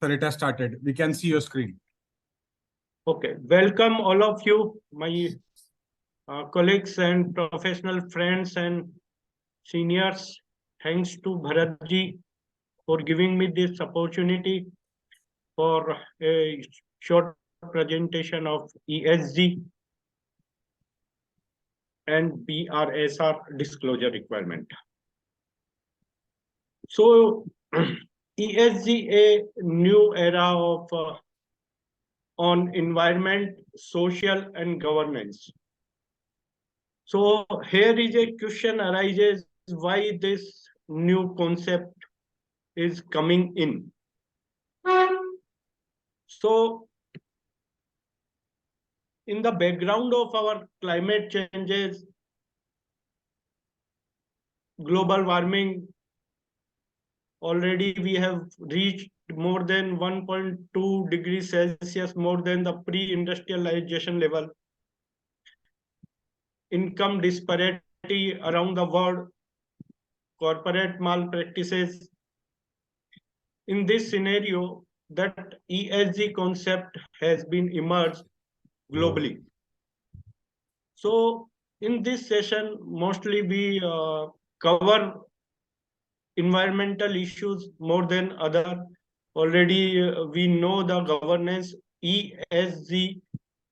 Sir, it has started. We can see your screen. Okay, welcome all of you, my colleagues and professional friends and seniors. Thanks to Bharatji for giving me this opportunity for a short presentation of ESG and BRSR disclosure requirement. So, ESG, a new era of on environment, social, and governance. So here is a question arises why this new concept is coming in. So in the background of our climate changes, global warming, already we have reached more than 1.2 degrees Celsius, more than the pre-industrialization level. Income disparity around the world, corporate malpractices. In this scenario, that ESG concept has been emerged globally. So in this session, mostly we cover environmental issues more than other. Already we know the governance, ESG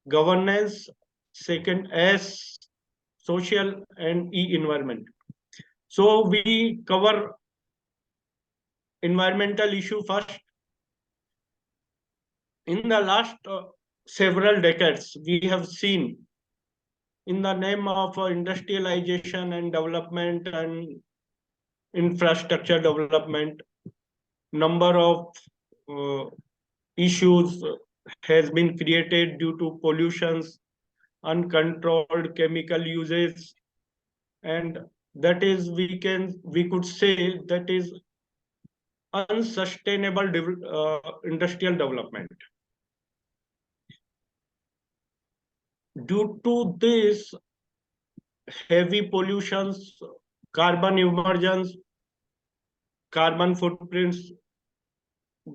governance, second S social, and E environment. So we cover environmental issue first. In the last several decades, we have seen in the name of industrialization and development and infrastructure development, number of uh, issues has been created due to pollutions, uncontrolled chemical uses, and that is we could say that is unsustainable industrial development. Due to this heavy pollutions, carbon emergence, carbon footprints,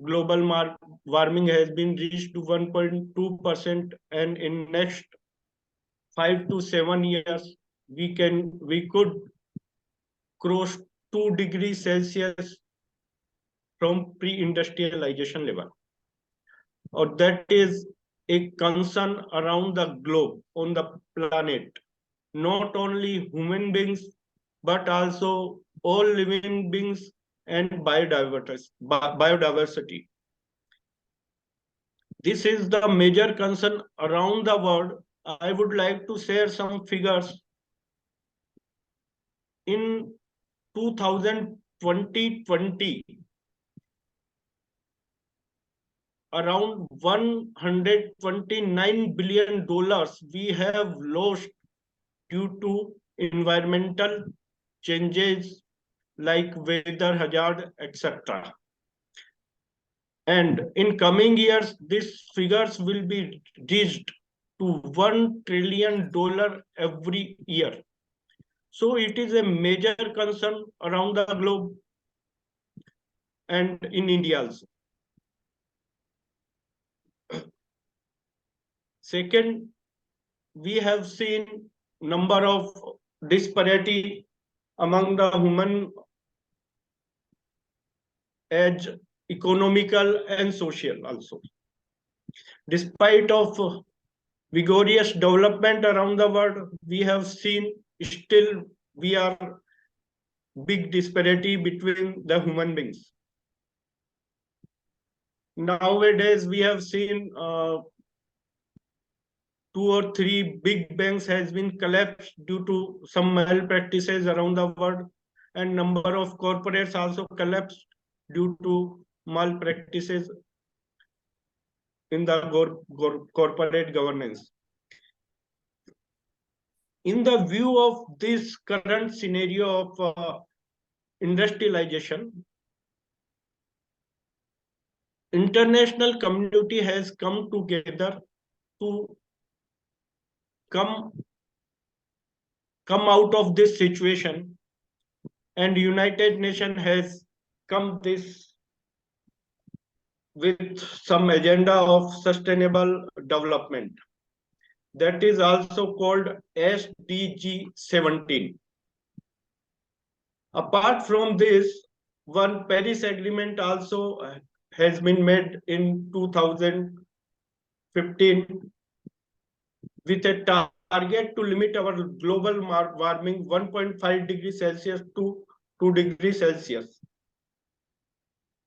global warming has been reached to 1.2%, and in next 5 to 7 years we could cross 2 degrees Celsius from pre-industrialization level. Or that is a concern around the globe on the planet. Not only human beings, but also all living beings and biodiversity. This is the major concern around the world. I would like to share some figures. In 2020, around $129 billion we have lost due to environmental changes like weather hazard, etc. And in coming years, these figures will be reached to $1 trillion every year. So it is a major concern around the globe and in India also. Second, we have seen number of disparity among the human as economical and social also. Despite of vigorous development around the world, we have seen still we are big disparity between the human beings. Nowadays, we have seen 2 or 3 big banks has been collapsed due to some malpractices around the world, and number of corporates also collapsed due to malpractices in the corporate governance. In the view of this current scenario of industrialization, international community has come together to come out of this situation, and United Nations has come this with some agenda of sustainable development. That is also called SDG 17. Apart from this, one Paris Agreement also has been made in 2015 with a target to limit our global warming 1.5 degrees Celsius to 2 degrees Celsius.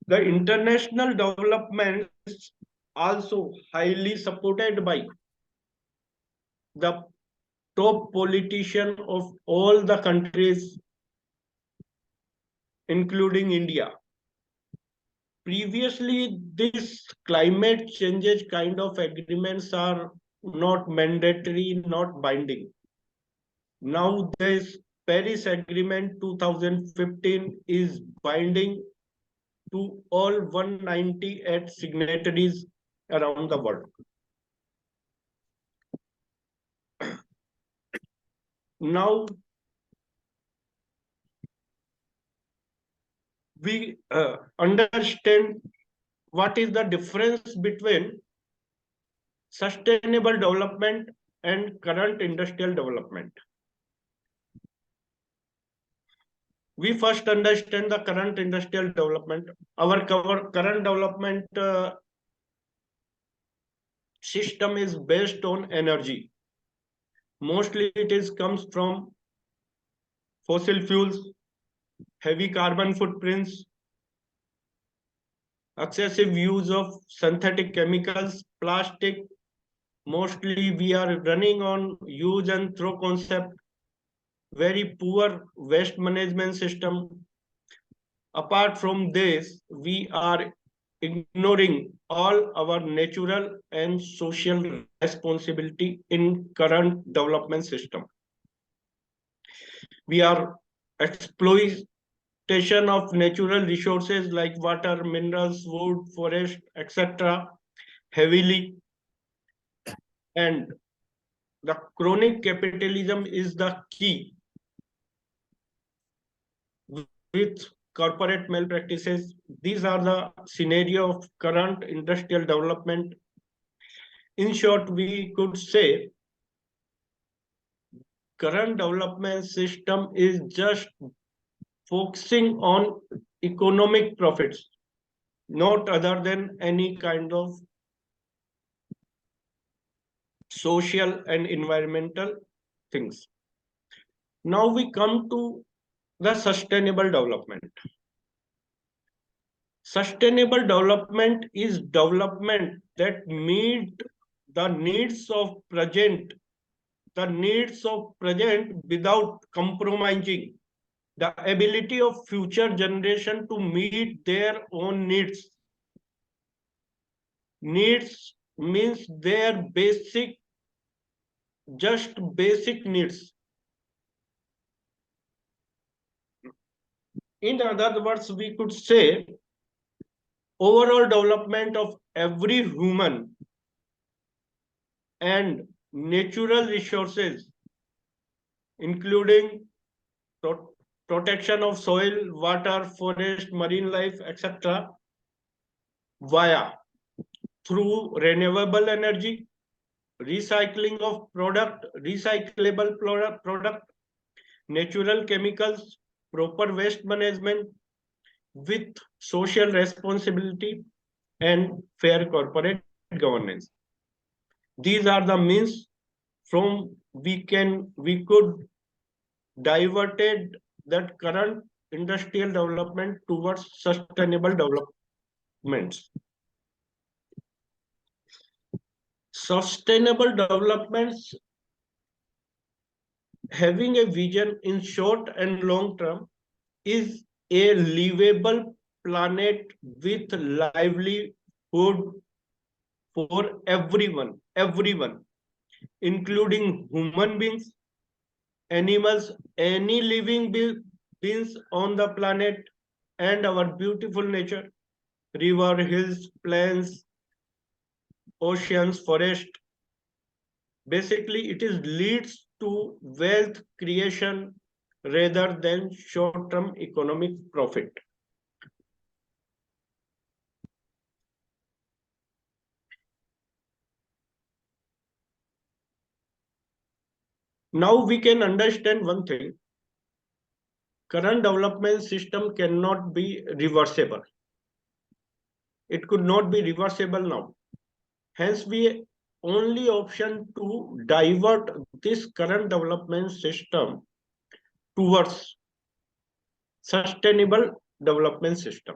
The international developments also highly supported by the top politician of all the countries, including India. Previously, these climate changes kind of agreements are not mandatory, not binding. Now this Paris Agreement 2015 is binding to all 198 signatories around the world. Now we understand what is the difference between sustainable development and current industrial development. We first understand the current industrial development. Our current development system is based on energy. Mostly it comes from fossil fuels, heavy carbon footprints, excessive use of synthetic chemicals, plastic. Mostly we are running on use and throw concept, very poor waste management system. Apart from this, we are ignoring all our natural and social responsibility in current development system. We are exploitation of natural resources like water, minerals, wood, forest, etc. heavily, and the chronic capitalism is the key with corporate malpractices. These are the scenario of current industrial development. In short, we could say current development system is just focusing on economic profits, not other than any kind of social and environmental things. Now we come to the sustainable development. Sustainable development is development that meet the needs of present without compromising the ability of future generation to meet their own needs. Needs means their basic needs. In other words, we could say overall development of every human and natural resources, including protection of soil, water, forest, marine life, etc., via through renewable energy, recycling of recyclable product, natural chemicals, proper waste management with social responsibility and fair corporate governance. These are the means from we could diverted that current industrial development towards sustainable developments. Sustainable developments having a vision in short and long term is a livable planet with livelihood for everyone, including human beings, animals, any living beings on the planet, and our beautiful nature, river, hills, plains, oceans, forest. Basically, it leads to wealth creation rather than short-term economic profit. Now we can understand one thing. Current development system cannot be reversible. It could not be reversible now. Hence, we only option to divert this current development system towards sustainable development system.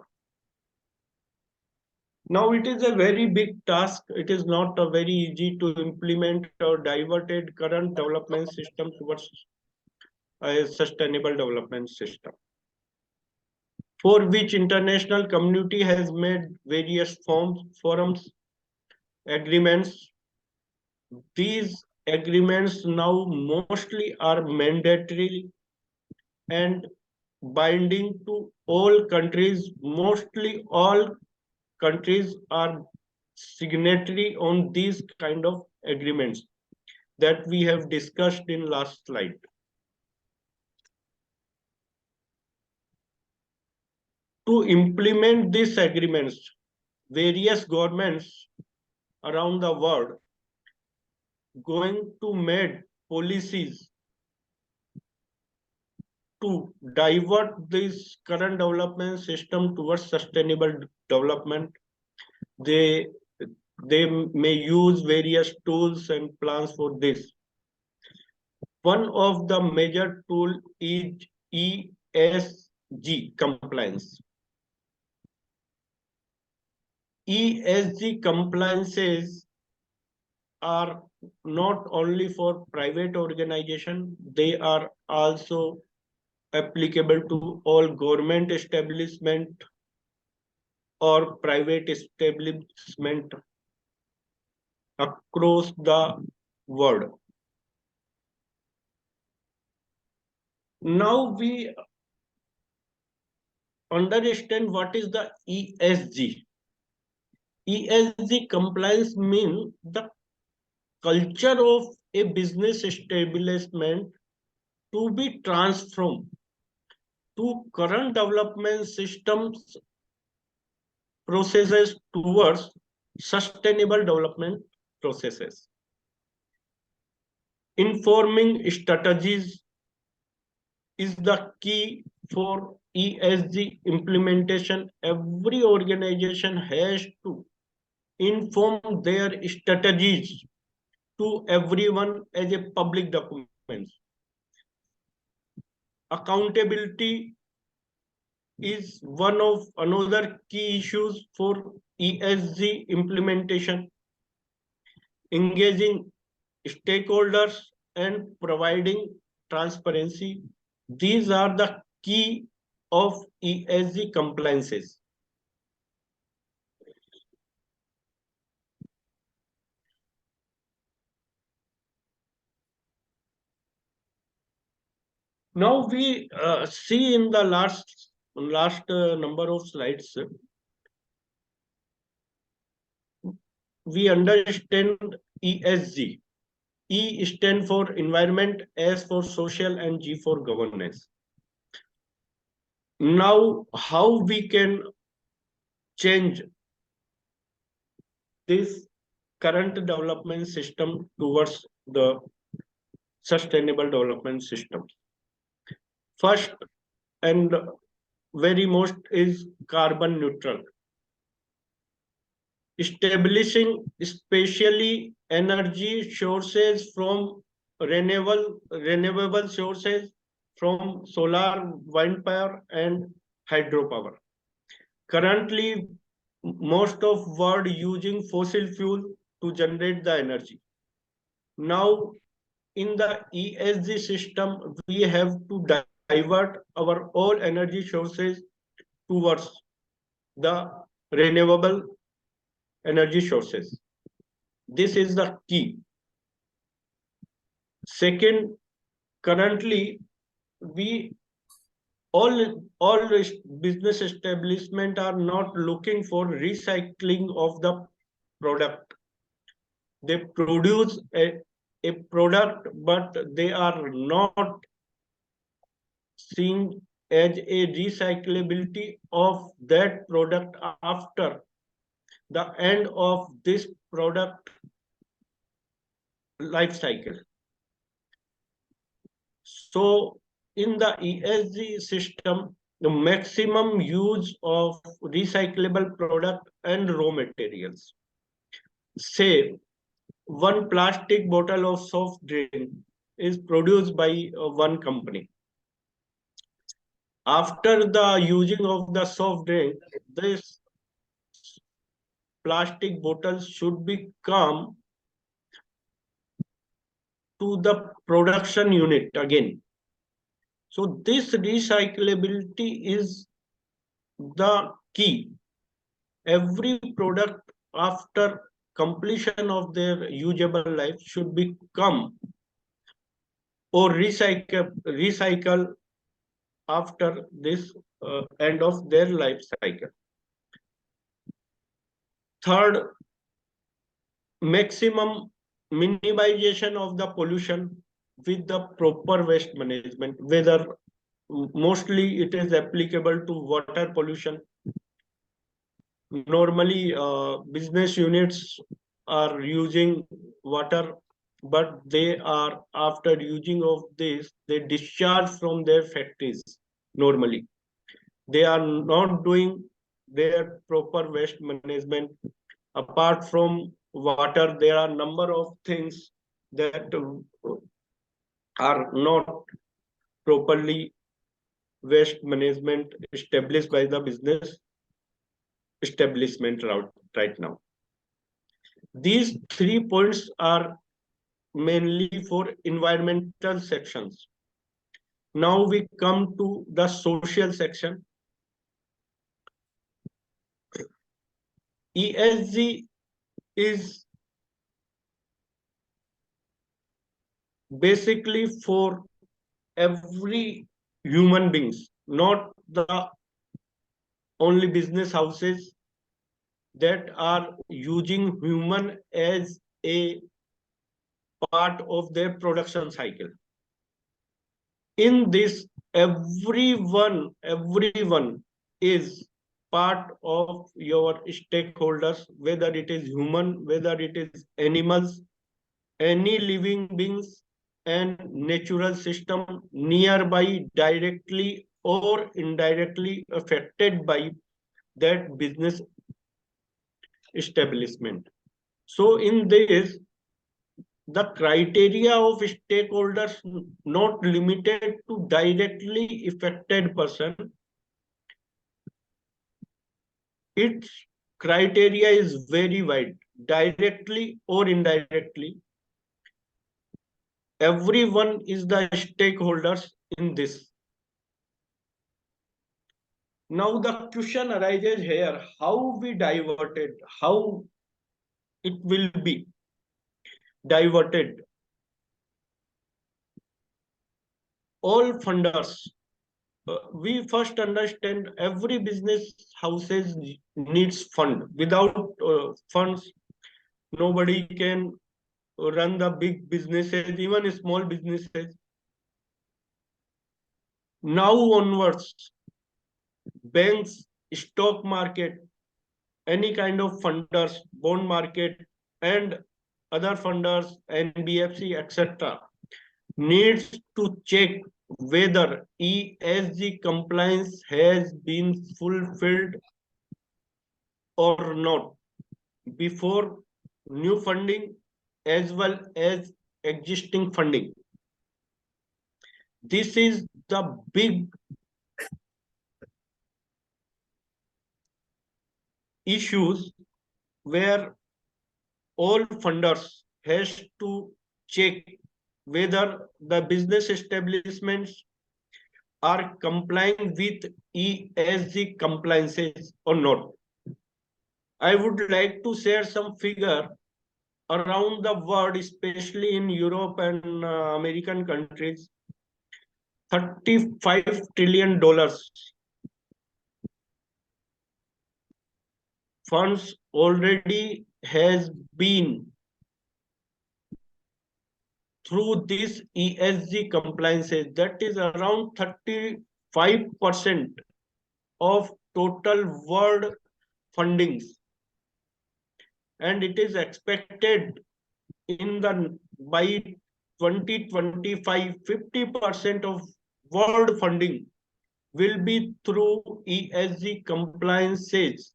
Now it is a very big task. It is not a very easy to implement or diverted current development system towards a sustainable development system, for which international community has made various forums, agreements. These agreements now mostly are mandatory and binding to all countries. Mostly all countries are signatory on these kind of agreements that we have discussed in last slide. To implement these agreements, various governments around the world going to make policies to divert this current development system towards sustainable development. They may use various tools and plans for this. One of the major tool is ESG compliance. ESG compliances are not only for private organization, they are also applicable to all government establishment or private establishment across the world. Now we understand what is the ESG. ESG compliance means the culture of a business establishment to be transformed to current development systems processes towards sustainable development processes. Informing strategies is the key for ESG implementation. Every organization has to inform their strategies to everyone as a public document. Accountability is one of another key issues for ESG implementation. Engaging stakeholders and providing transparency. These are the key of ESG compliances. Now we see in the last number of slides, we understand ESG. E stand for environment, S for social, and G for governance. Now, how we can change this current development system towards the sustainable development system? First and very most is carbon neutral. Establishing especially energy sources from renewable sources from solar, wind power, and hydropower. Currently, most of world using fossil fuel to generate the energy. Now, in the ESG system, we have to divert our all energy sources towards the renewable energy sources. This is the key. Second, currently, we all business establishment are not looking for recycling of the product. They produce a product, but they are not seeing as a recyclability of that product after the end of this product life cycle. So in the ESG system, the maximum use of recyclable product and raw materials. Say one plastic bottle of soft drink is produced by one company. After the using of the soft drink, this plastic bottles should be come to the production unit again. So this recyclability is the key. Every product after completion of their usable life should become or recycle after this end of their life cycle. Third, maximum minimization of the pollution with the proper waste management, whether mostly it is applicable to water pollution. Normally, business units are using water, but they are after using of this, they discharge from their factories normally. They are not doing their proper waste management. Apart from water, there are number of things that are not properly waste management established by the business establishment right now. These 3 points are mainly for environmental sections. Now we come to the social section. ESG is basically for every human beings, not the only business houses that are using human as a part of their production cycle. In this, everyone is part of your stakeholders, whether it is human, whether it is animals, any living beings and natural system nearby, directly or indirectly affected by that business establishment. So in this, the criteria of stakeholders not limited to directly affected person. Its criteria is very wide, directly or indirectly. Everyone is the stakeholders in this. Now the question arises here, how we diverted, how it will be diverted. All funders, we first understand every business houses needs fund. Without funds, nobody can run the big businesses, even small businesses. Now onwards, banks, stock market, any kind of funders, bond market, and other funders, NBFC, etc., needs to check whether ESG compliance has been fulfilled or not before new funding as well as existing funding. This is the big issues where all funders has to check whether the business establishments are complying with ESG compliances or not. I would like to share some figure around the world, especially in Europe and American countries. $35 trillion funds already has been through this ESG compliances. That is around 35% of total world fundings. And it is expected in the by 2025, 50% of world funding will be through ESG compliances.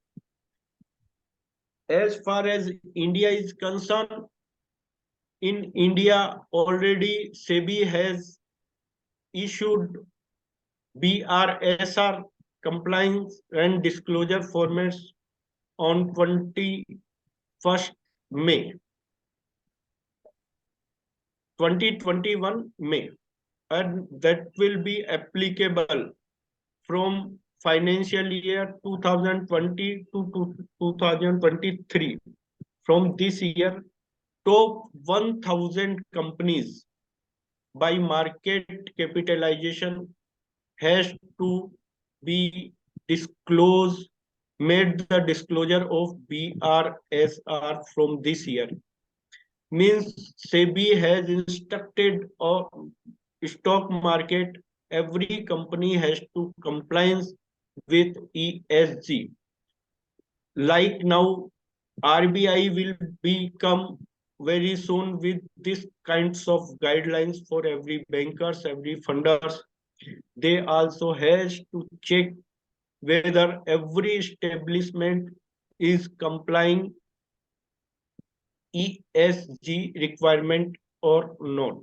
As far as India is concerned, in India already SEBI has issued BRSR compliance and disclosure formats on 21st May 2021 May, and that will be applicable from financial year 2020 to 2023. From this year, top 1,000 companies by market capitalization has to be disclosed, made the disclosure of BRSR from this year. Means SEBI has instructed a stock market, every company has to compliance with ESG. Like now, RBI will become very soon with this kinds of guidelines for every bankers, every funders. They also has to check whether every establishment is complying ESG requirement or not.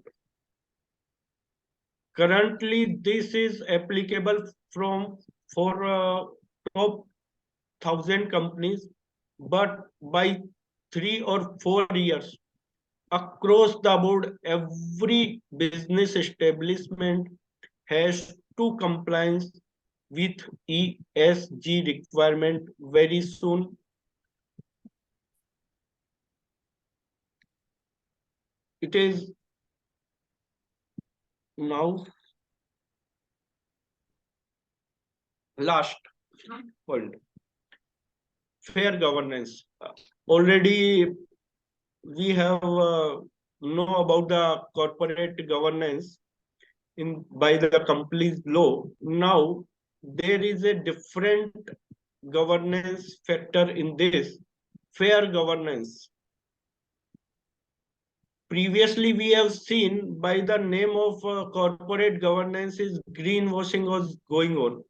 Currently, this is applicable for top 1,000 companies, but by 3 or 4 years, across the board, every business establishment has to comply with ESG requirement very soon. It is now last point, fair governance. Already we have know about the corporate governance in by the company's law. Now there is a different governance factor in this, fair governance. Previously, we have seen by the name of corporate governance is greenwashing was going on.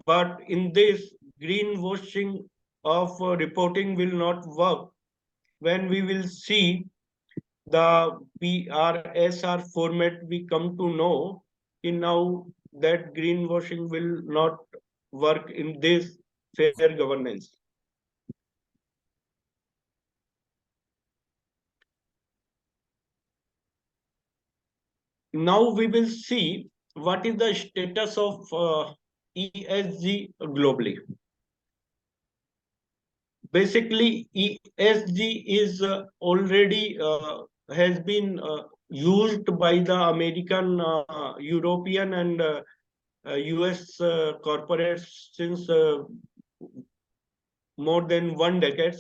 But in this, greenwashing of reporting will not work when we will see the BRSR format. We come to know in now that greenwashing will not work in this fair governance. Now we will see what is the status of ESG globally. Basically, ESG is already has been used by the American, European, and US corporates since more than 1 decade.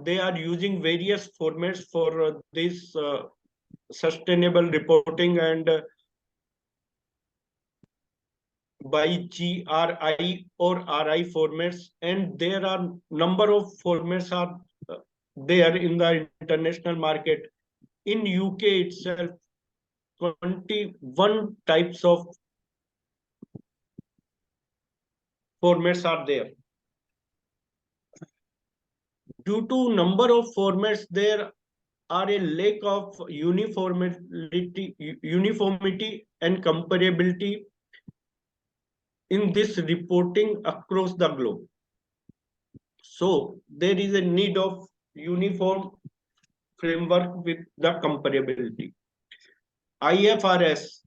They are using various formats for this sustainable reporting, and by GRI or RI formats, and there are number of formats are there in the international market. In UK itself, 21 types of formats are there. Due to number of formats, there are a lack of uniformity and comparability in this reporting across the globe. So there is a need of uniform framework with the comparability. IFRS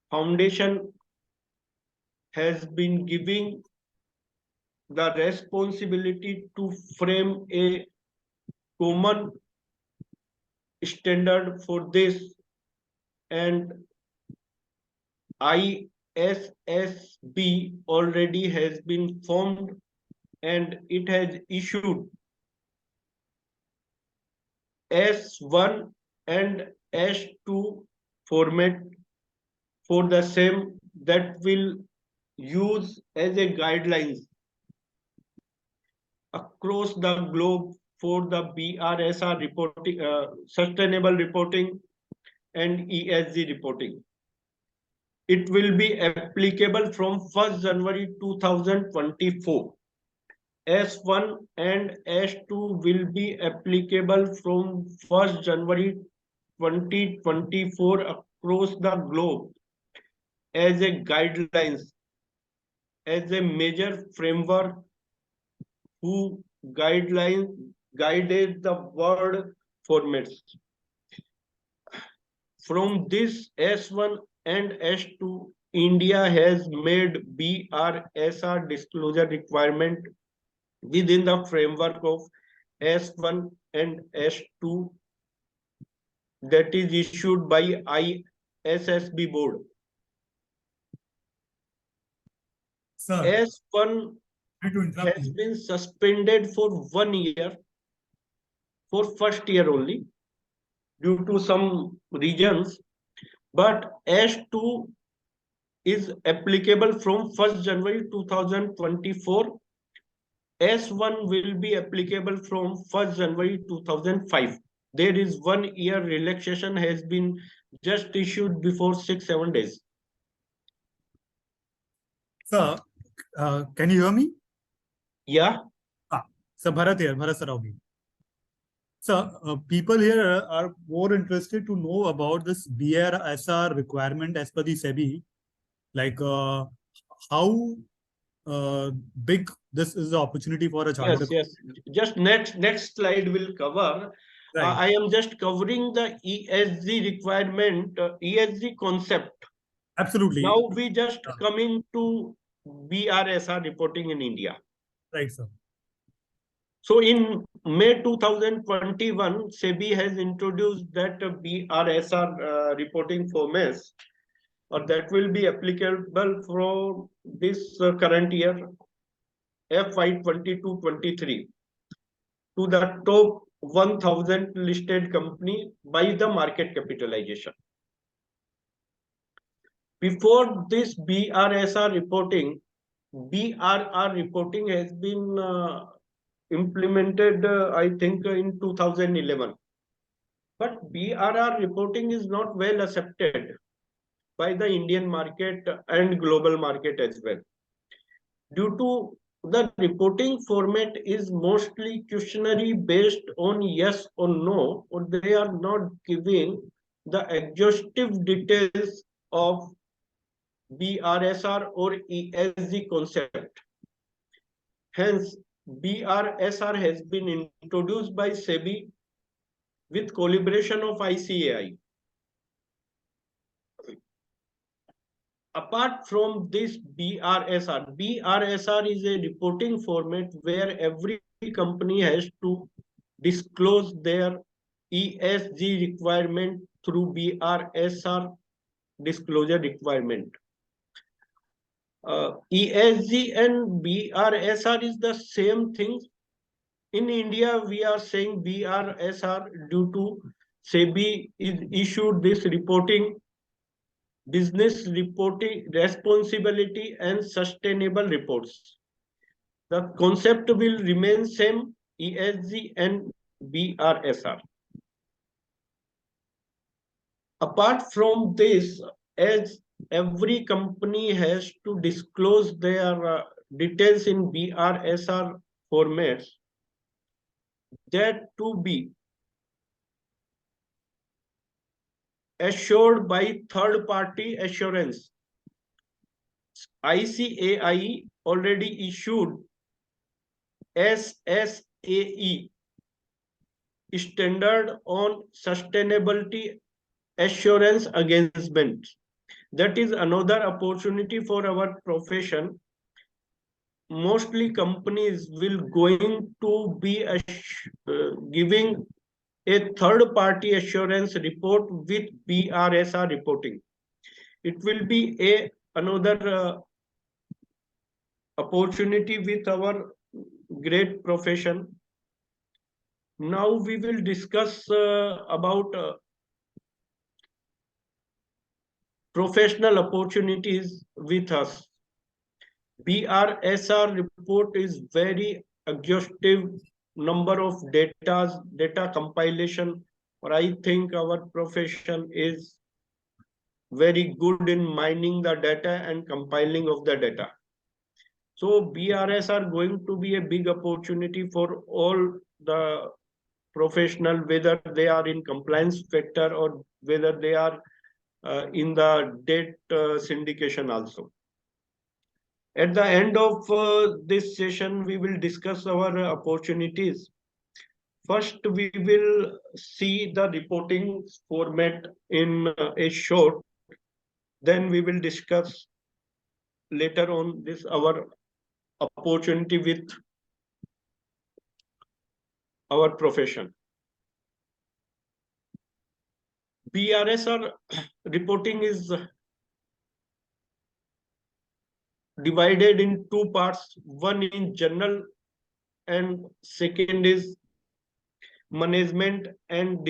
Foundation has been giving the responsibility to frame a common standard for this, and ISSB already has been formed and it has issued S1 and S2 format for the same that will use as a guidelines across the globe for the BRSR reporting, sustainable reporting and ESG reporting. It will be applicable from 1st January 2024. S1 and S2 will be applicable from 1st January 2024 across the globe as a guidelines, as a major framework who guided the world formats. From this S1 and S2, India has made BRSR disclosure requirement within the framework of S1 and S2 that is issued by ISSB board. Sir, S1 sorry to interrupt has you. been suspended for 1 year, for first year only, due to some reasons, but S2 is applicable from 1st January 2024. S1 will be applicable from 1st January 2005. There is 1 year relaxation has been just issued before 6-7 days. Sir, can you hear me? Yeah. Sir, Bharat here, Bharat Saraogi. Sir, people here are more interested to know about this BRSR requirement as per the SEBI. Like how big this is the opportunity for a chartered. Yes. Just next slide will cover. Right. I am just covering the ESG requirement, ESG concept. Absolutely. Now we just coming to BRSR reporting in India. Right, sir. So in May 2021, SEBI has introduced that BRSR reporting formats, or that will be applicable for this current year, FY 22-23, to the top 1,000 listed company by the market capitalization. Before this BRSR reporting, BRR reporting has been implemented, I think, in 2011. But BRR reporting is not well accepted by the Indian market and global market as well. Due to the reporting format is mostly questionnaire based on yes or no, or they are not giving the exhaustive details of BRSR or ESG concept. Hence, BRSR has been introduced by SEBI with collaboration of ICAI. Apart from this BRSR is a reporting format where every company has to disclose their ESG requirement through BRSR disclosure requirement. ESG and BRSR is the same thing. In India, we are saying BRSR due to SEBI is issued this reporting, business reporting responsibility and sustainable reports. The concept will remain same, ESG and BRSR. Apart from this, as every company has to disclose their details in BRSR formats, that to be assured by third-party assurance. ICAI already issued SSAE standard on sustainability assurance engagement. That is another opportunity for our profession. Mostly companies will going to be giving a third-party assurance report with BRSR reporting. It will be another opportunity with our great profession. Now we will discuss about professional opportunities with us. BRSR report is very exhaustive number of data compilation or I think our profession is very good in mining the data and compiling of the data. So BRS are going to be a big opportunity for all the professional, whether they are in compliance sector or whether they are in the debt syndication also. At the end of this session, we will discuss our opportunities. First, we will see the reporting format in a short. Then we will discuss later on this our opportunity with our profession. BRSR reporting is divided in two parts. One in general and second is management and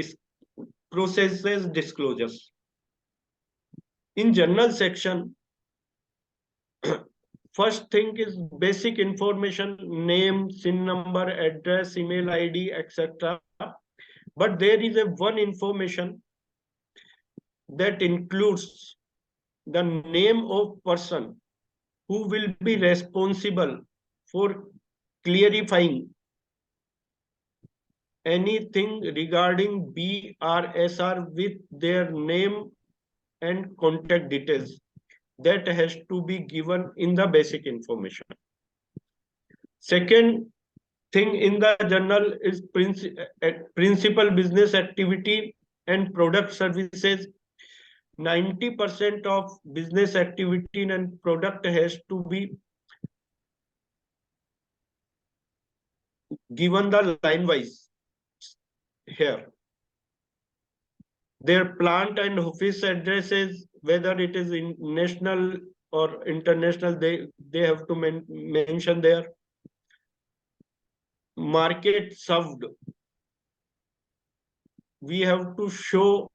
processes disclosures. In general section, first thing is basic information, name, SIN number, address, email ID, etc. But there is a one information that includes the name of person who will be responsible for clarifying anything regarding BRSR with their name and contact details. That has to be given in the basic information. Second thing in the journal is principal business activity and product services. 90% of business activity and product has to be given the line wise here. Their plant and office addresses, whether it is in national or international, they have to mention there. Market served, we have to show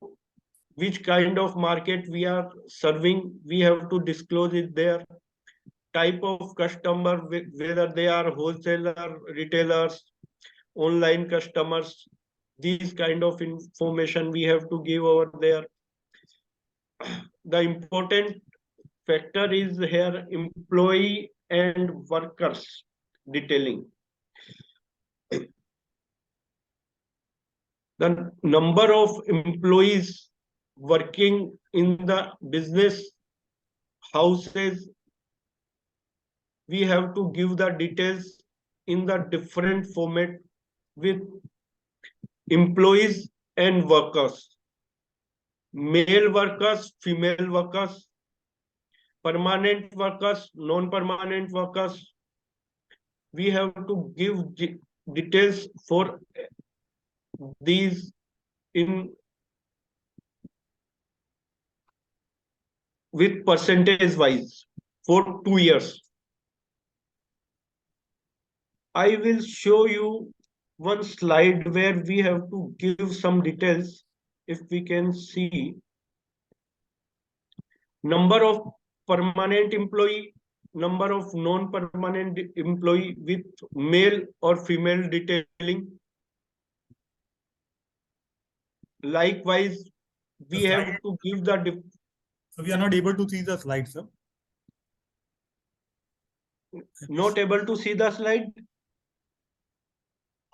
which kind of market we are serving. We have to disclose it there. Type of customer, whether they are wholesaler, retailers, online customers, these kind of information we have to give over there. The important factor is here employee and workers detailing. The number of employees working in the business houses, we have to give the details in the different format with employees and workers, male workers, female workers, permanent workers, non-permanent workers. We have to give details for these in with percentage wise for 2 years. I will show you one slide where we have to give some details. If we can see number of permanent employee, number of non-permanent employee with male or female detailing. Likewise, we have to give the. So we are not able to see the slide, sir. Not able to see the slide?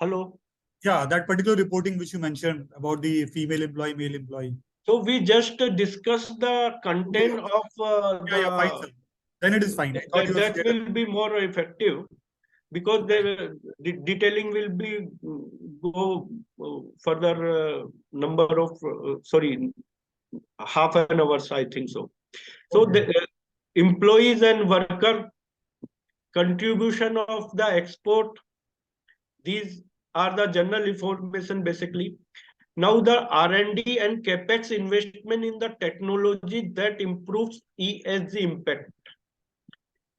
Hello? Yeah, that particular reporting which you mentioned about the female employee, male employee. So we just discussed the content of fine, sir. Then it is fine. That will be more effective because the detailing will be go further number of half an hour, I think so. So the employees and worker contribution of the export, these are the general information basically. Now the R&D and capex investment in the technology that improves ESG impact.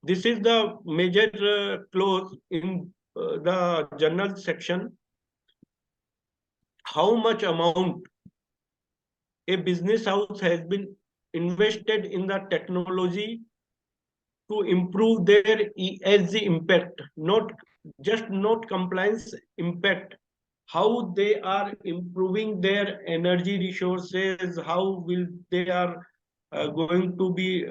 This is the major clause in the journal section. How much amount a business house has been invested in the technology to improve their ESG impact, not compliance impact. how they are improving their energy resources, how will they are going to be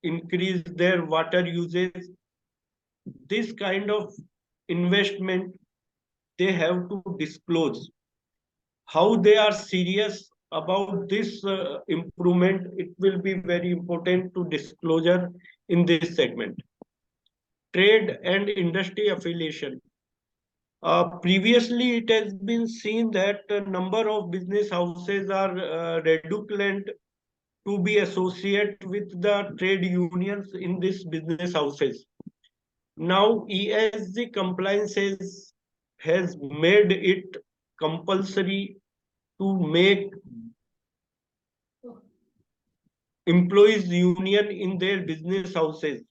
increase their water usage. This kind of investment they have to disclose. How they are serious about this improvement, it will be very important to disclosure in this segment. Trade and industry affiliation. Previously, it has been seen that a number of business houses are reluctant to be associated with the trade unions in these business houses. Now, ESG compliances has made it compulsory to make employees union in their business houses,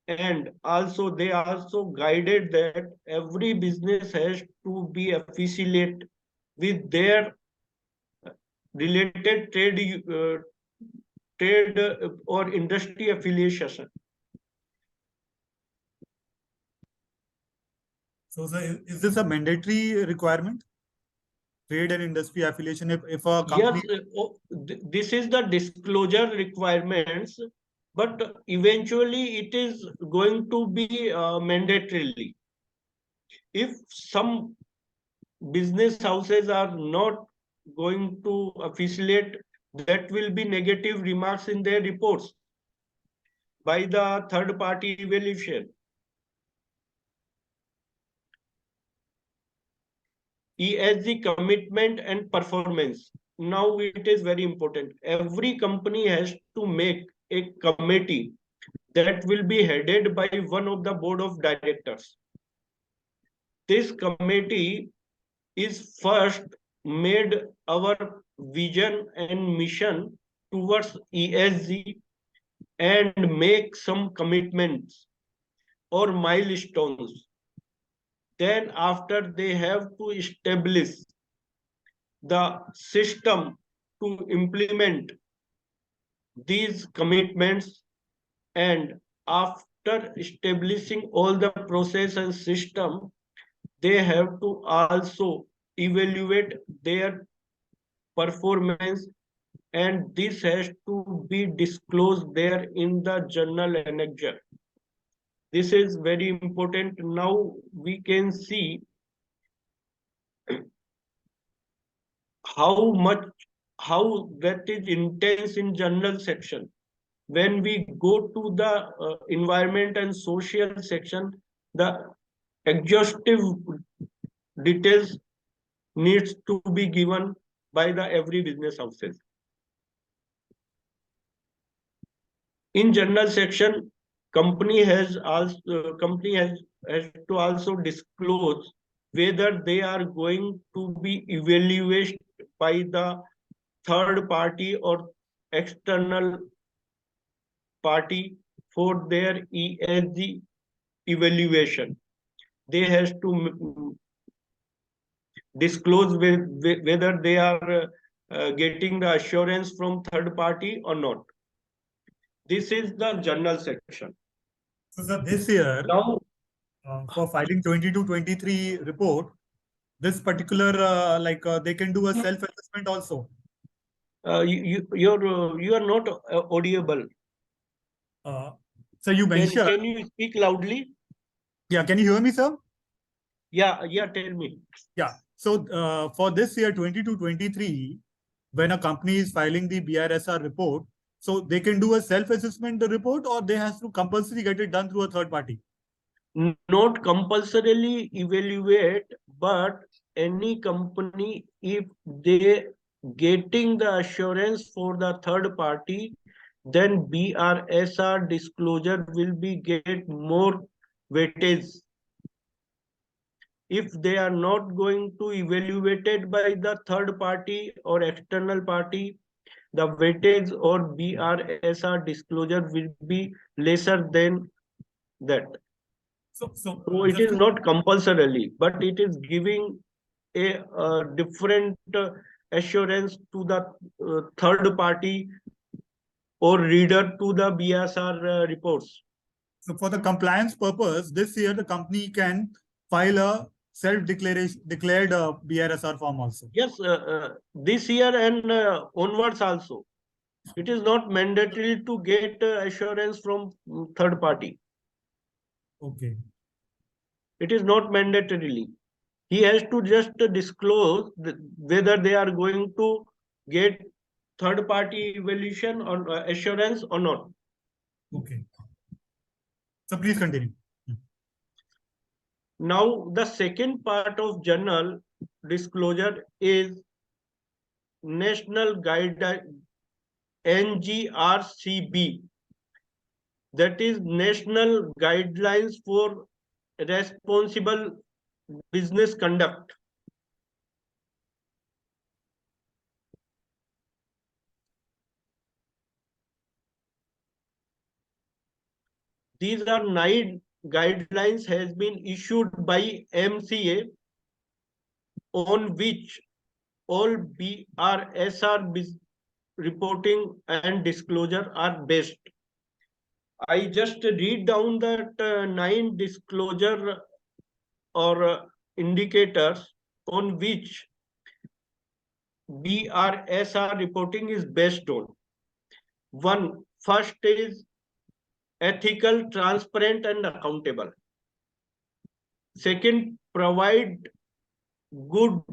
and also they also guided that every business has to be affiliate with their related trade or industry affiliation. So, sir, is this a mandatory requirement? Trade and industry affiliation. If a company. Yes, this is the disclosure requirements, but eventually it is going to be mandatorily. If some business houses are not going to affiliate, that will be negative remarks in their reports by the third party evaluation. ESG commitment and performance. Now it is very important. Every company has to make a committee that will be headed by one of the board of directors. This committee is first made our vision and mission towards ESG and make some commitments or milestones. Then after they have to establish the system to implement these commitments, and after establishing all the process and system, they have to also evaluate their performance, and this has to be disclosed there in the journal annexure. This is very important. Now we can see how that is intense in journal section. When we go to the environment and social section, the exhaustive details needs to be given by the every business houses. In general section, company has to also disclose whether they are going to be evaluated by the third party or external party for their ESG evaluation. They has to disclose whether they are getting the assurance from third party or not. This is the journal section. So, sir, this year, Now, for filing 22-23 report, this particular they can do a self-assessment also. you are not audible. So you mentioned. Can you speak loudly? Yeah, can you hear me, sir? Yeah, tell me. Yeah. So for this year 22-23, when a company is filing the BRSR report, so they can do a self-assessment report, or they have to compulsory get it done through a third party? Not compulsorily evaluate, but any company, if they getting the assurance for the third party, then BRSR disclosure will be get more weightage. If they are not going to evaluated by the third party or external party, the weightage or BRSR disclosure will be lesser than that. So it is not compulsorily, but it is giving a different assurance to the third party or reader to the BSR reports. So for the compliance purpose, this year the company can file a declared BRSR form also. Yes, this year and onwards also. It is not mandatory to get assurance from third party. Okay. It is not mandatorily. He has to just disclose whether they are going to get third party evaluation or assurance or not. Okay. So please continue. Now, the second part of journal disclosure is National Guide NGRCB, that is National Guidelines for Responsible Business Conduct. These are 9 guidelines has been issued by MCA on which all BRSR reporting and disclosure are based. I just read down that 9 disclosure or indicators on which BRSR reporting is based on. First is ethical, transparent, and accountable. Second, provide goods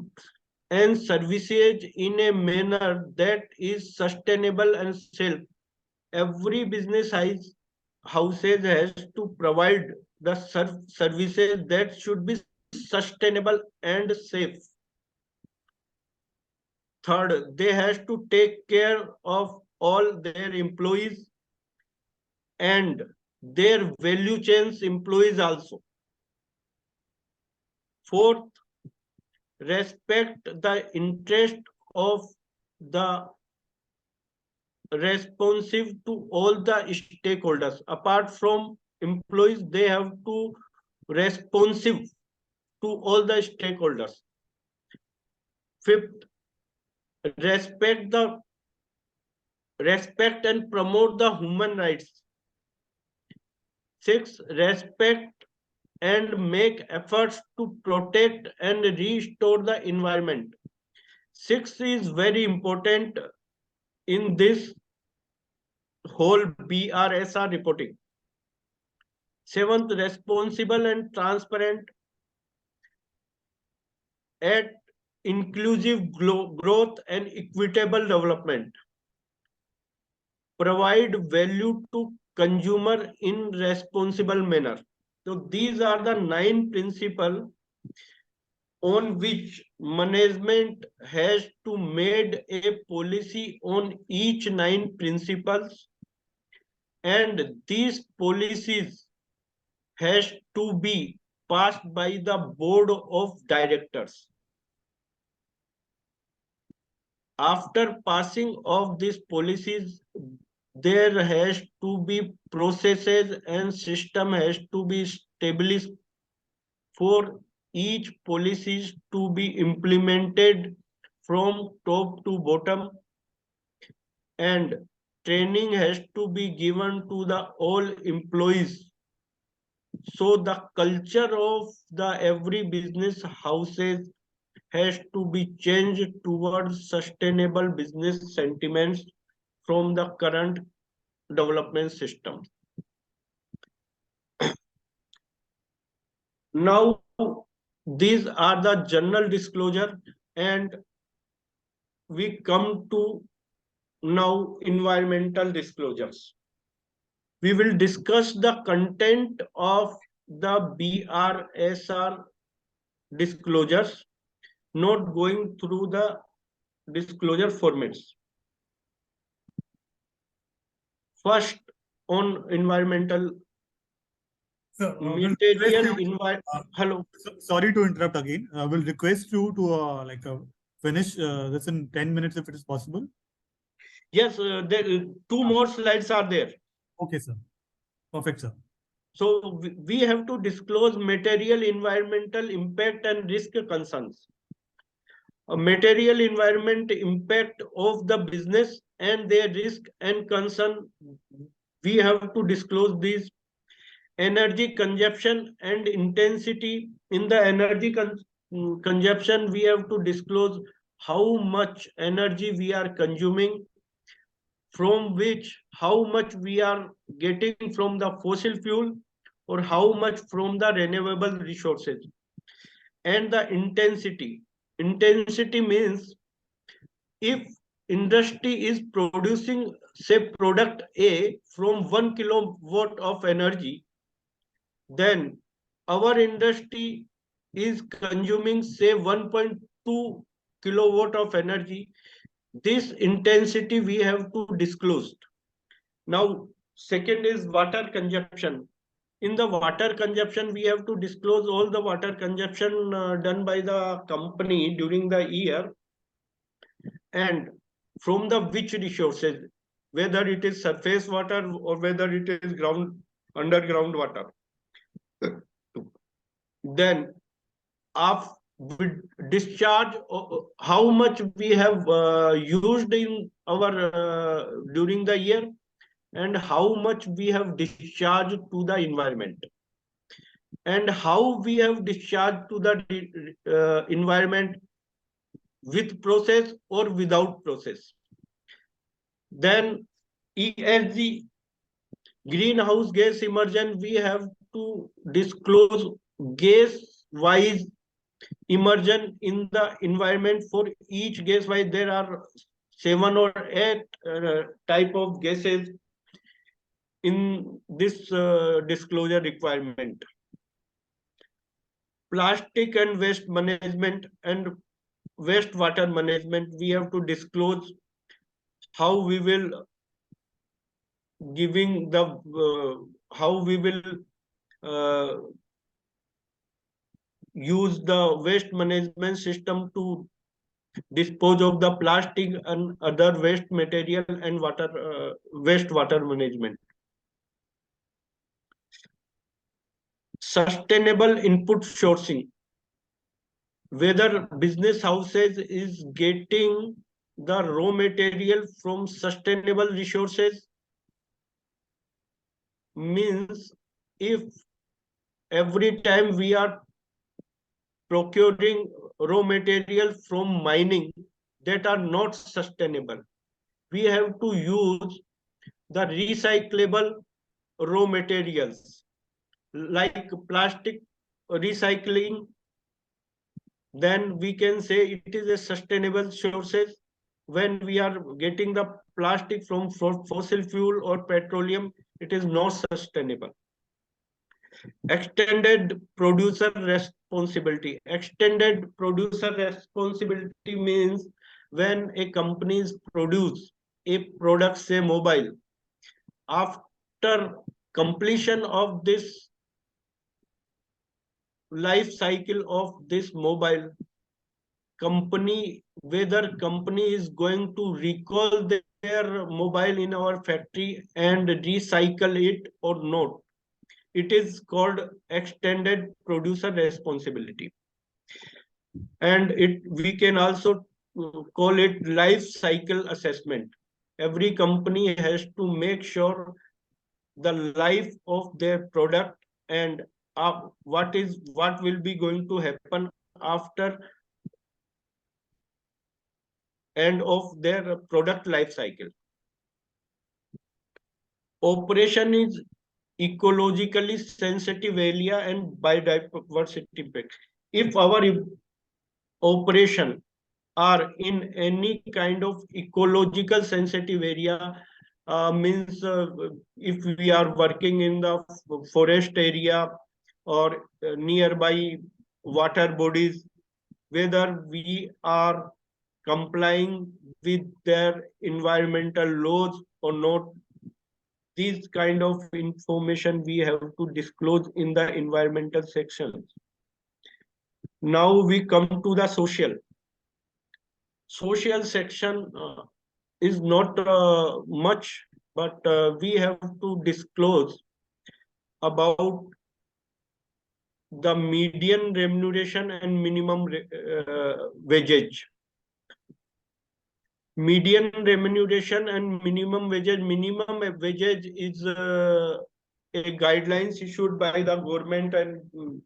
and services in a manner that is sustainable and safe. Every business houses has to provide the services that should be sustainable and safe. Third, they have to take care of all their employees and their value chains employees also. Fourth, respect the interest of the responsive to all the stakeholders. Apart from employees, they have to responsive to all the stakeholders. Fifth, respect and promote the human rights. Six, respect and make efforts to protect and restore the environment. Six is very important in this whole BRSR reporting. Seventh, responsible and transparent at inclusive growth and equitable development. Provide value to consumer in responsible manner. So these are the 9 principles on which management has to made a policy on each 9 principles, and these policies has to be passed by the board of directors. After passing of these policies, there has to be processes and system has to be established for each policies to be implemented from top to bottom, and training has to be given to the all employees. So the culture of the every business houses has to be changed towards sustainable business sentiments from the current development system. Now, these are the general disclosure, and we come to now environmental disclosures. We will discuss the content of the BRSR disclosures, not going through the disclosure formats. First, on environmental material hello. Sorry to interrupt again. I will request you to finish this in 10 minutes if it is possible. Yes, there 2 more slides are there. Okay, sir. Perfect, sir. So we have to disclose material environmental impact and risk concerns. A material environment impact of the business and their risk and concern, we have to disclose these. energy consumption and intensity. In the energy consumption, we have to disclose how much energy we are consuming, from which how much we are getting from the fossil fuel or how much from the renewable resources. And the intensity means if industry is producing, say, product A from 1 kilowatt of energy, then our industry is consuming, say, 1.2 kilowatt of energy. This intensity we have to disclose. Now, second is water consumption. In the water consumption, we have to disclose all the water consumption done by the company during the year, and from the which resources, whether it is surface water or whether it is underground water. Then of discharge, how much we have used in our during the year, and how much we have discharged to the environment, and how we have discharged to the environment with process or without process. Then ESG, greenhouse gas emergence, we have to disclose gas wise emergence in the environment. For each gas wise, there are 7 or 8 type of gases in this disclosure requirement. Plastic and waste management and wastewater management, we have to disclose how we will giving the how we will use the waste management system to dispose of the plastic and other waste material, and water wastewater management. Sustainable input sourcing, whether business houses is getting the raw material from sustainable resources, means if every time we are procuring raw material from mining that are not sustainable, we have to use the recyclable raw materials like plastic recycling. Then we can say it is a sustainable sources. When we are getting the plastic from fossil fuel or petroleum, it is not sustainable. Extended producer responsibility. Extended producer responsibility means when a company produce a product, say mobile, after completion of this life cycle of this mobile, company, whether company is going to recall their mobile in our factory and recycle it or not, it is called extended producer responsibility. And we can also call it life cycle assessment. Every company has to make sure the life of their product and what will be going to happen after end of their product life cycle. Operation is ecologically sensitive area and biodiversity impact. If our operation are in any kind of ecological sensitive area, means if we are working in the forest area or nearby water bodies, whether we are complying with their environmental laws or not, these kind of information we have to disclose in the environmental section. Now we come to the social section. Is not much, but we have to disclose about the median remuneration and minimum wages. Median remuneration and minimum wages. Minimum wages is a guidelines issued by the government and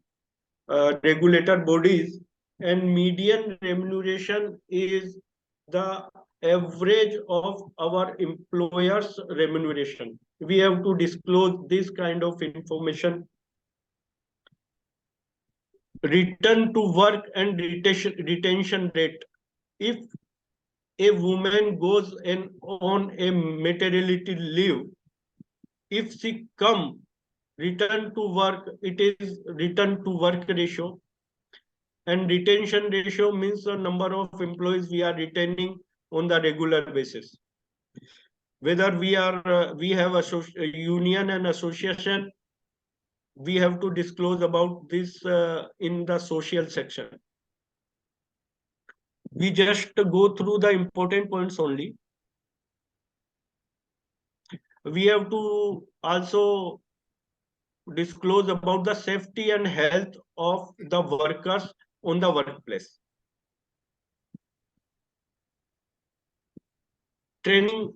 regulator bodies, and median remuneration is the average of our employers' remuneration. We have to disclose this kind of information. Return to work and retention rate. If a woman goes on a maternity leave, if she come return to work, it is return to work ratio. And retention ratio means the number of employees we are retaining on the regular basis. Whether we have a union and association, we have to disclose about this in the social section. We just go through the important points only. We have to also disclose about the safety and health of the workers on the workplace. Training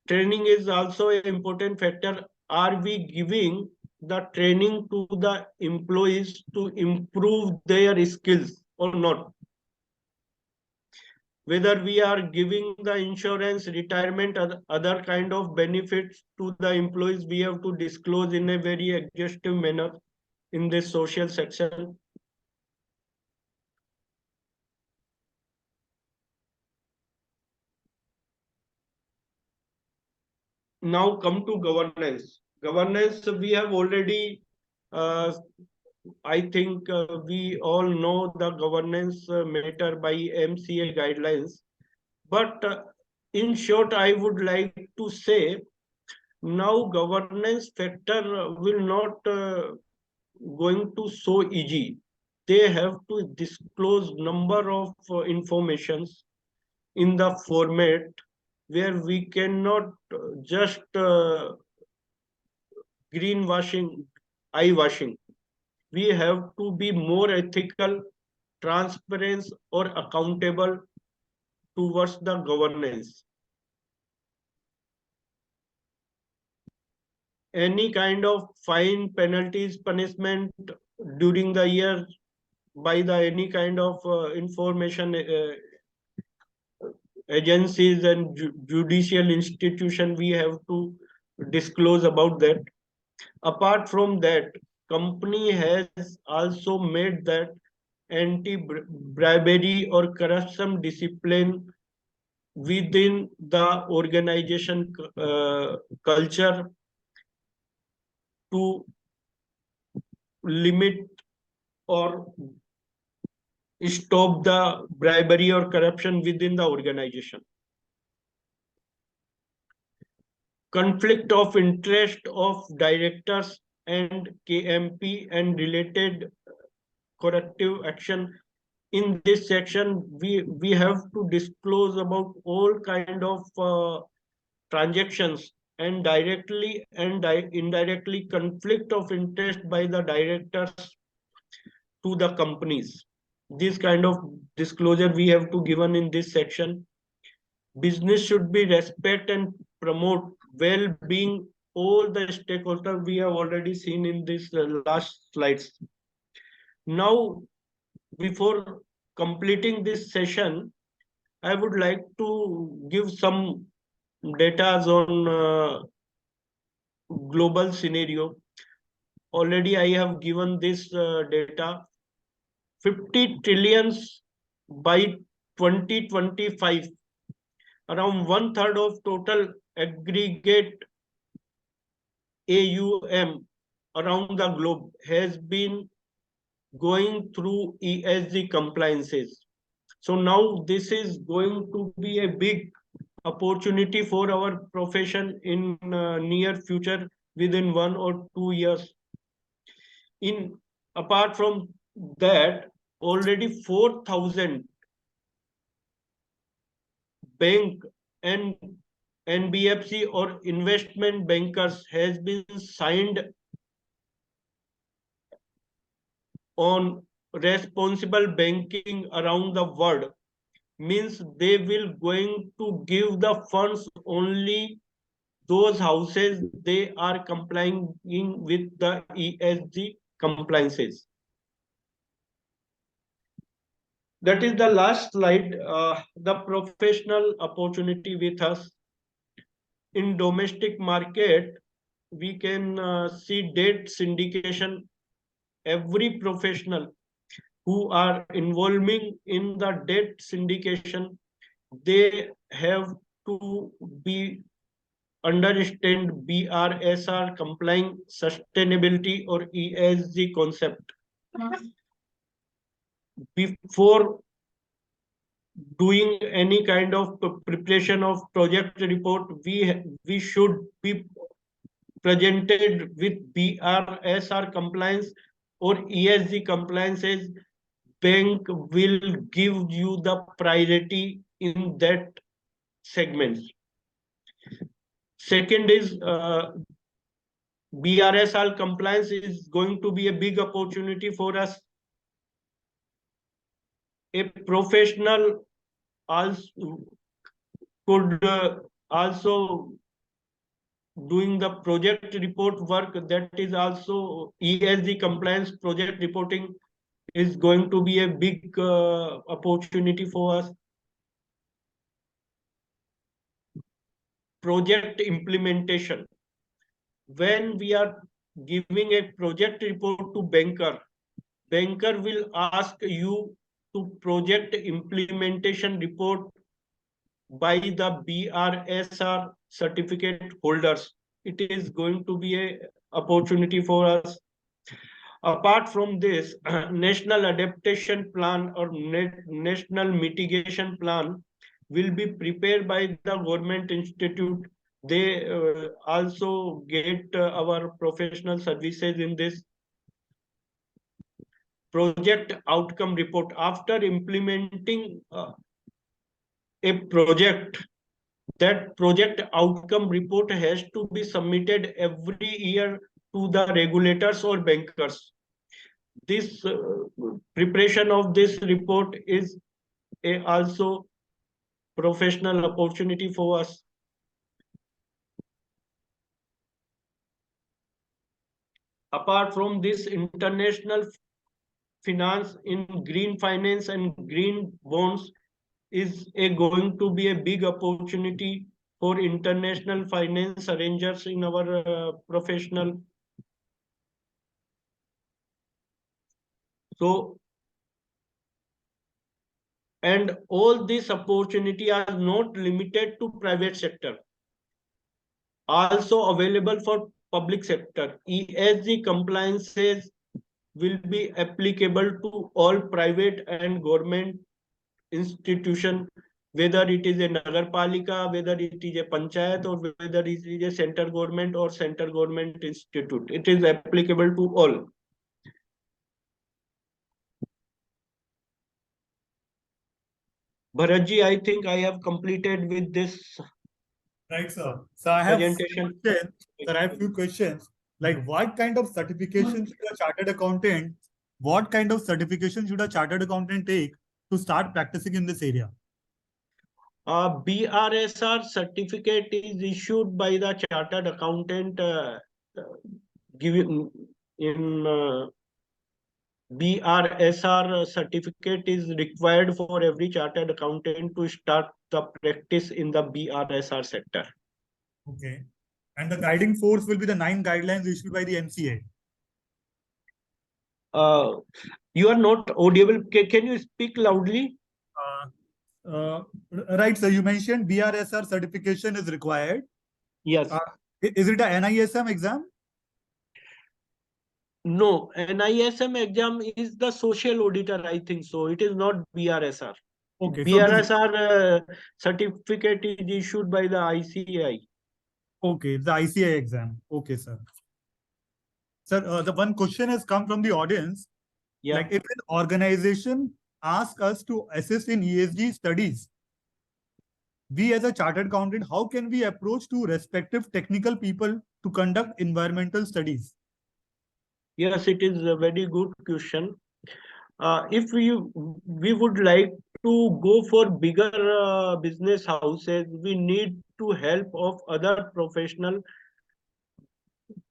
is also an important factor. Are we giving the training to the employees to improve their skills or not? Whether we are giving the insurance, retirement, other kind of benefits to the employees, we have to disclose in a very exhaustive manner in this social section. Now come to governance. Governance, we have already, I think we all know the governance matter by MCA guidelines. But in short, I would like to say, now governance factor will not going to so easy. They have to disclose number of informations in the format where we cannot just greenwashing, eye washing. We have to be more ethical, transparent, or accountable towards the governance. Any kind of fine, penalties, punishment during the year by the any kind of information agencies and judicial institution, we have to disclose about that. Apart from that, company has also made that anti-bribery or corruption discipline within the organization culture to limit or stop the bribery or corruption within the organization. Conflict of interest of directors and KMP and related corrective action. In this section, we have to disclose about all kind of transactions and directly and indirectly conflict of interest by the directors to the companies. This kind of disclosure we have to given in this section. Business should be respect and promote well-being all the stakeholders we have already seen in this last slides. Now, before completing this session, I would like to give some data on global scenario. Already I have given this data. 50 trillions by 2025, around 1/3 of total aggregate AUM around the globe has been going through ESG compliances. So now this is going to be a big opportunity for our profession in near future, within 1 or 2 years. In apart from that, already 4,000 bank and NBFC or investment bankers has been signed on responsible banking around the world. Means they will going to give the funds only those houses, they are complying with the ESG compliances. That is the last slide. The professional opportunity with us in domestic market, we can see debt syndication. Every professional who are involving in the debt syndication, they have to be understand BRSR complying sustainability or ESG concept before doing any kind of preparation of project report. We should be presented with BRSR compliance or ESG compliances. Bank will give you the priority in that segment. Second is BRSR compliance is going to be a big opportunity for us. A professional also could also doing the project report work, that is also ESG compliance. Project reporting is going to be a big opportunity for us. Project implementation. When we are giving a project report to banker will ask you to project implementation report by the BRSR certificate holders. It is going to be a opportunity for us. Apart from this, national adaptation plan or national mitigation plan will be prepared by the government institute. They also get our professional services in this. Project outcome report. After implementing a project, that project outcome report has to be submitted every year to the regulators or bankers. This preparation of this report is also professional opportunity for us. Apart from this, international finance in green finance and green bonds is going to be a big opportunity for international finance arrangers in our professional. So, and all these opportunity are not limited to private sector, also available for public sector. ESG compliances will be applicable to all private and government institution, whether it is a nagarpalika, whether it is a panchayat, or whether it is a central government or central government institute. It is applicable to all. Bharatji, I think I have completed with this. Right, sir. So I have Presentation. Sir, I have few questions. Like, what kind of certification should a chartered accountant? What kind of certification should a chartered accountant take to start practicing in this area? BRSR certificate is issued by the chartered accountant. Given in BRSR certificate is required for every chartered accountant to start the practice in the BRSR sector. Okay. And the guiding force will be the 9 guidelines issued by the MCA. You are not audible. Can you speak loudly? Right, sir. You mentioned BRSR certification is required. Yes. Is it a NISM exam? No, NISM exam is the social auditor, I think so. It is not BRSR. Okay. BRSR certificate is issued by the ICAI. Okay, the ICAI exam. Okay, sir. Sir, the one question has come from the audience. Yeah. Like, if an organization asks us to assist in ESG studies, we as a chartered accountant, how can we approach to respective technical people to conduct environmental studies? Yes, it is a very good question. If we would like to go for bigger business houses, we need to help of other professional.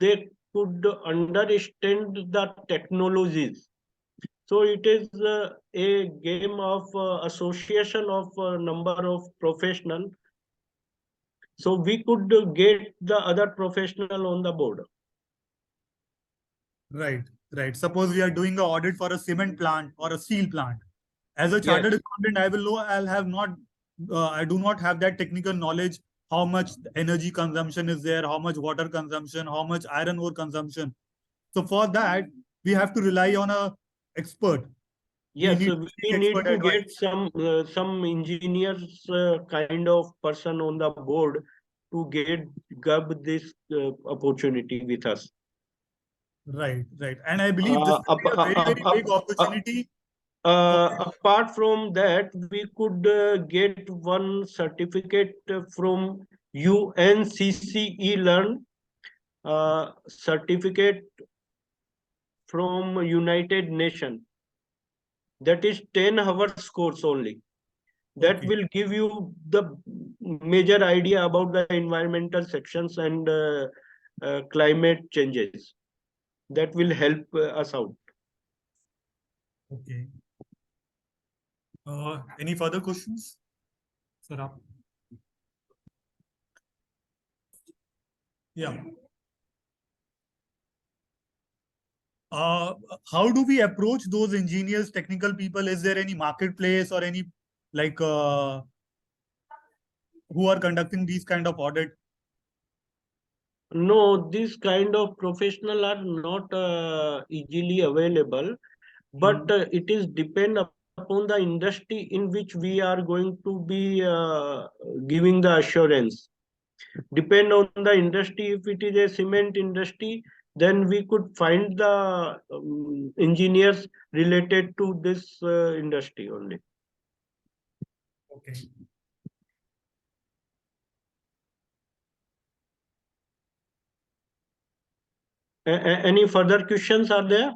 They could understand the technologies. So it is a game of association of a number of professional. So we could get the other professional on the board. Right, right. Suppose we are doing an audit for a cement plant or a steel plant. As a Yes, chartered accountant, I will know I do not have that technical knowledge, how much energy consumption is there, how much water consumption, how much iron ore consumption. So for that, we have to rely on a expert. We yes, need we need expert to advice. get some engineers kind of person on the board to get grab this opportunity with us. Right, right. And I believe this Uh, will up, be a very, very big uh, opportunity for Apart from that, we could get one certificate from UNCCE Learn, certificate from United Nations. That is 10 hours course only. That okay, will give you the major idea about the environmental sections and climate changes. That will help us out. okay. Any further questions? Sir, yeah. Uh, how do we approach those engineers, technical people? Is there any marketplace or any like who are conducting these kind of audit? No, this kind of professional are not easily available, but Hmm. it is depend upon the industry in which we are going to be giving the assurance. Depend on the industry. If it is a cement industry, then we could find the engineers related to this industry only. Okay. Any further questions are there?